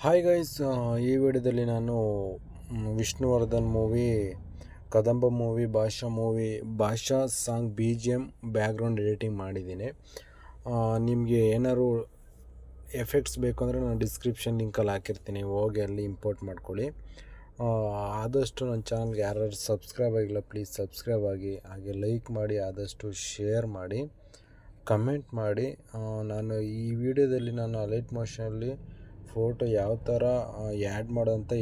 Hi guys, ಈ ವಿಡಿಯೋದಲ್ಲಿ ನಾನು ವಿಷ್ಣುವರ್ಧನ್ ಮೂವಿ, ಕದಂಬ ಮೂವಿ, ಭಾಷಾ song B G M background editing ಮಾಡಿದ್ದೀನಿ. ನಿಮಗೆ ಏನಾದ್ರು ಎಫೆಕ್ಟ್ಸ್ ಬೇಕು ಅಂದರೆ ನಾನು ಡಿಸ್ಕ್ರಿಪ್ಷನ್ ಲಿಂಕಲ್ಲಿ ಹಾಕಿರ್ತೀನಿ, ಹೋಗಿ ಅಲ್ಲಿ ಇಂಪೋರ್ಟ್ ಮಾಡ್ಕೊಳ್ಳಿ. ಆದಷ್ಟು ನನ್ನ ಚಾನಲ್ಗೆ ಯಾರು ಸಬ್ಸ್ಕ್ರೈಬ್ ಆಗಿಲ್ಲ ಪ್ಲೀಸ್ ಸಬ್ಸ್ಕ್ರೈಬ್ ಆಗಿ, ಹಾಗೆ ಲೈಕ್ ಮಾಡಿ, ಆದಷ್ಟು ಶೇರ್ ಮಾಡಿ, ಕಮೆಂಟ್ ಮಾಡಿ. ನಾನು ಈ ವಿಡಿಯೋದಲ್ಲಿ ನಾನು ಅಲೈಟ್ ಮೋಷನಲ್ಲಿ ಫೋಟೋ ಯಾವ ಥರ ಆ್ಯಡ್ ಮಾಡೋದಂತ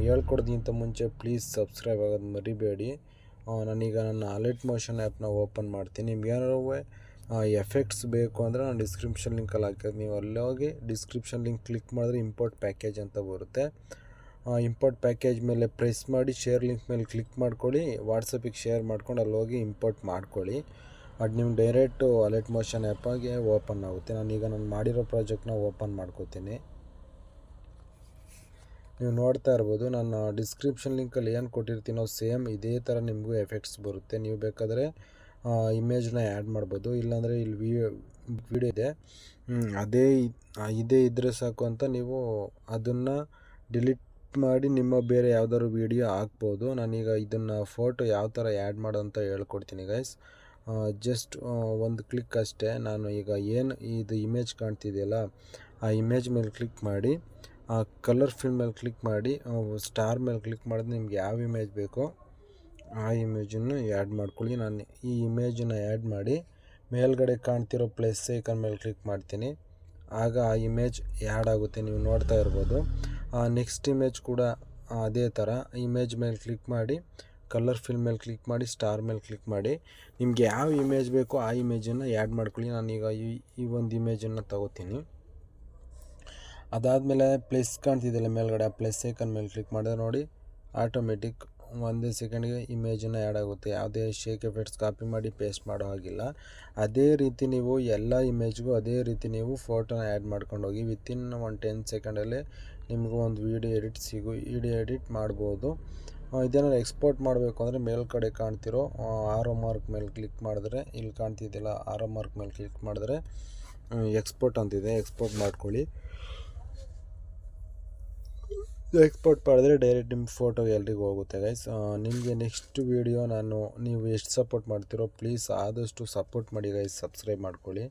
ಹೇಳ್ಕೊಡ್ದಿಂತ ಮುಂಚೆ ಪ್ಲೀಸ್ ಸಬ್ಸ್ಕ್ರೈಬ್ ಆಗೋದು ಮರಿಬೇಡಿ. ನಾನೀಗ ನನ್ನ ಅಲೈಟ್ ಮೋಷನ್ ಆ್ಯಪ್ನ ಓಪನ್ ಮಾಡ್ತೀನಿ. ನಿಮ್ಗೇನಾದ್ರು ಎಫೆಕ್ಟ್ಸ್ ಬೇಕು ಅಂದರೆ ನಾನು ಡಿಸ್ಕ್ರಿಪ್ಷನ್ ಲಿಂಕಲ್ಲಿ ಹಾಕಿರ್ತೀನಿ, ನೀವು ಅಲ್ಲಿ ಹೋಗಿ ಡಿಸ್ಕ್ರಿಪ್ಷನ್ ಲಿಂಕ್ ಕ್ಲಿಕ್ ಮಾಡಿದ್ರೆ ಇಂಪೋರ್ಟ್ ಪ್ಯಾಕೇಜ್ ಅಂತ ಬರುತ್ತೆ. ಇಂಪೋರ್ಟ್ ಪ್ಯಾಕೇಜ್ ಮೇಲೆ ಪ್ರೆಸ್ ಮಾಡಿ ಶೇರ್ ಲಿಂಕ್ ಮೇಲೆ ಕ್ಲಿಕ್ ಮಾಡ್ಕೊಳ್ಳಿ, ವಾಟ್ಸಪ್ಪಿಗೆ ಶೇರ್ ಮಾಡ್ಕೊಂಡು ಅಲ್ಲಿ ಹೋಗಿ ಇಂಪೋರ್ಟ್ ಮಾಡ್ಕೊಳ್ಳಿ. ಅದು ನಿಮ್ಗೆ ಡೈರೆಕ್ಟು ಅಲೈಟ್ ಮೋಷನ್ ಆ್ಯಪಾಗೆ ಓಪನ್ ಆಗುತ್ತೆ. ನಾನೀಗ ನಾನು ಮಾಡಿರೋ ಪ್ರಾಜೆಕ್ಟ್ನ ಓಪನ್ ಮಾಡ್ಕೋತೀನಿ. ನೀವು ನೋಡ್ತಾ ಇರ್ಬೋದು, ನಾನು ಡಿಸ್ಕ್ರಿಪ್ಷನ್ ಲಿಂಕಲ್ಲಿ ಏನು ಕೊಟ್ಟಿರ್ತೀನೋ ಸೇಮ್ ಇದೇ ಥರ ನಿಮಗೂ ಎಫೆಕ್ಟ್ಸ್ ಬರುತ್ತೆ. ನೀವು ಬೇಕಾದರೆ ಇಮೇಜ್ನ ಆ್ಯಡ್ ಮಾಡ್ಬೋದು, ಇಲ್ಲಾಂದರೆ ಇಲ್ಲಿ ವಿಡಿಯೋ ಇದೆ ಇದೇ ಇದ್ದರೆ ಸಾಕು ಅಂತ ನೀವು ಅದನ್ನು ಡಿಲೀಟ್ ಮಾಡಿ ನಿಮ್ಮ ಬೇರೆ ಯಾವ್ದಾದ್ರು ವೀಡಿಯೋ ಹಾಕ್ಬೋದು. ನಾನೀಗ ಇದನ್ನು ಫೋಟೋ ಯಾವ ಥರ ಆ್ಯಡ್ ಮಾಡೋಂತ ಹೇಳ್ಕೊಡ್ತೀನಿ ಗೈಸ್. ಜಸ್ಟ್ ಒಂದು ಕ್ಲಿಕ್ ಅಷ್ಟೇ. ನಾನು ಈಗ ಏನು ಇದು ಇಮೇಜ್ ಕಾಣ್ತಿದೆಯಲ್ಲ, ಆ ಇಮೇಜ್ ಮೇಲೆ ಕ್ಲಿಕ್ ಮಾಡಿ, ಆ ಕಲರ್ ಫಿಲ್ ಮೇಲೆ ಕ್ಲಿಕ್ ಮಾಡಿ, ಸ್ಟಾರ್ ಮೇಲೆ ಕ್ಲಿಕ್ ಮಾಡಿದ್ರೆ ನಿಮ್ಗೆ ಯಾವ ಇಮೇಜ್ ಬೇಕೋ ಆ ಇಮೇಜನ್ನು ಆ್ಯಡ್ ಮಾಡ್ಕೊಳ್ಳಿ. ನಾನು ಈ ಇಮೇಜನ್ನು ಆ್ಯಡ್ ಮಾಡಿ ಮೇಲ್ಗಡೆ ಕಾಣ್ತಿರೋ ಪ್ಲಸ್ ಐಕನ್ ಮೇಲೆ ಕ್ಲಿಕ್ ಮಾಡ್ತೀನಿ, ಆಗ ಆ ಇಮೇಜ್ ಆ್ಯಡ್ ಆಗುತ್ತೆ, ನೀವು ನೋಡ್ತಾ ಇರ್ಬೋದು. ನೆಕ್ಸ್ಟ್ ಇಮೇಜ್ ಕೂಡ ಅದೇ ಥರ ಇಮೇಜ್ ಮೇಲೆ ಕ್ಲಿಕ್ ಮಾಡಿ, ಕಲರ್ ಫಿಲ್ ಮೇಲೆ ಕ್ಲಿಕ್ ಮಾಡಿ, ಸ್ಟಾರ್ ಮೇಲೆ ಕ್ಲಿಕ್ ಮಾಡಿ, ನಿಮ್ಗೆ ಯಾವ ಇಮೇಜ್ ಬೇಕೋ ಆ ಇಮೇಜನ್ನು ಆ್ಯಡ್ ಮಾಡ್ಕೊಳ್ಳಿ. ನಾನೀಗ ಈ ಒಂದು ಇಮೇಜನ್ನು ತಗೋತೀನಿ. ಅದಾದಮೇಲೆ ಪ್ಲಸ್ ಕಾಣ್ತಿದ್ದಿಲ್ಲ ಮೇಲ್ಗಡೆ, ಆ ಪ್ಲಸ್ ಐಕನ್ ಮೇಲೆ ಕ್ಲಿಕ್ ಮಾಡಿದ್ರೆ ನೋಡಿ ಆಟೋಮೆಟಿಕ್ ಒಂದೇ ಸೆಕೆಂಡ್ಗೆ ಇಮೇಜನ್ನು ಆ್ಯಡ್ ಆಗುತ್ತೆ. ಯಾವುದೇ ಶೇಕ್ ಎಫೆಕ್ಟ್ಸ್ ಕಾಪಿ ಮಾಡಿ ಪೇಸ್ಟ್ ಮಾಡೋ ಹಾಗಿಲ್ಲ. ಅದೇ ರೀತಿ ನೀವು ಎಲ್ಲ ಇಮೇಜ್ಗೂ ಅದೇ ರೀತಿ ನೀವು ಫೋಟೋನ ಆ್ಯಡ್ ಮಾಡ್ಕೊಂಡು ಹೋಗಿ ವಿತಿನ್ 10 ಸೆಕೆಂಡಲ್ಲೇ ನಿಮಗೂ ಒಂದು ವಿಡಿಯೋ ಎಡಿಟ್ ಮಾಡ್ಬೋದು. ಇದೇನಾದ್ರು ಎಕ್ಸ್ಪೋರ್ಟ್ ಮಾಡಬೇಕು ಅಂದರೆ ಮೇಲ್ಗಡೆ ಕಾಣ್ತಿರೋ ಆರೋ ಮಾರ್ಕ್ ಮೇಲೆ ಕ್ಲಿಕ್ ಮಾಡಿದ್ರೆ, ಇಲ್ಲಿ ಕಾಣ್ತಿದ್ದಿಲ್ಲ ಆರೋ ಮಾರ್ಕ್ ಮೇಲೆ ಕ್ಲಿಕ್ ಮಾಡಿದ್ರೆ ಎಕ್ಸ್ಪೋರ್ಟ್ ಅಂತಿದೆ, ಎಕ್ಸ್ಪೋರ್ಟ್ ಮಾಡ್ಕೊಳ್ಳಿ. ಎಕ್ಸ್ಪೋರ್ಟ್ ಮಾಡಿದ್ರೆ ಡೈರೆಕ್ಟ್ ನಿಮ್ಮ ಫೋಟೋ ಎಲ್ರಿಗೂ ಹೋಗುತ್ತೆ ಗೈಸ್. ನಿಮಗೆ ನೆಕ್ಸ್ಟ್ ವೀಡಿಯೋ ನೀವು ಎಷ್ಟು ಸಪೋರ್ಟ್ ಮಾಡ್ತೀರೋ ಪ್ಲೀಸ್ ಆದಷ್ಟು ಸಪೋರ್ಟ್ ಮಾಡಿ ಗೈಸ್, ಸಬ್ಸ್ಕ್ರೈಬ್ ಮಾಡ್ಕೊಳ್ಳಿ.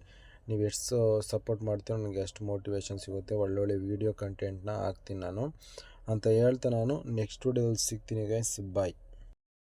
ನೀವು ಎಷ್ಟು ಸಪೋರ್ಟ್ ಮಾಡ್ತೀರೋ ನನಗೆ ಅಷ್ಟು ಮೋಟಿವೇಶನ್ ಸಿಗುತ್ತೆ, ಒಳ್ಳೊಳ್ಳೆ ವೀಡಿಯೋ ಕಂಟೆಂಟ್ನ ಹಾಕ್ತೀನಿ ನಾನು ಅಂತ ಹೇಳ್ತಾ ನಾನು ನೆಕ್ಸ್ಟ್ ವೀಡಿಯೋದಲ್ಲಿ ಸಿಗ್ತೀನಿ ಗೈಸ್. ಬಾಯ್.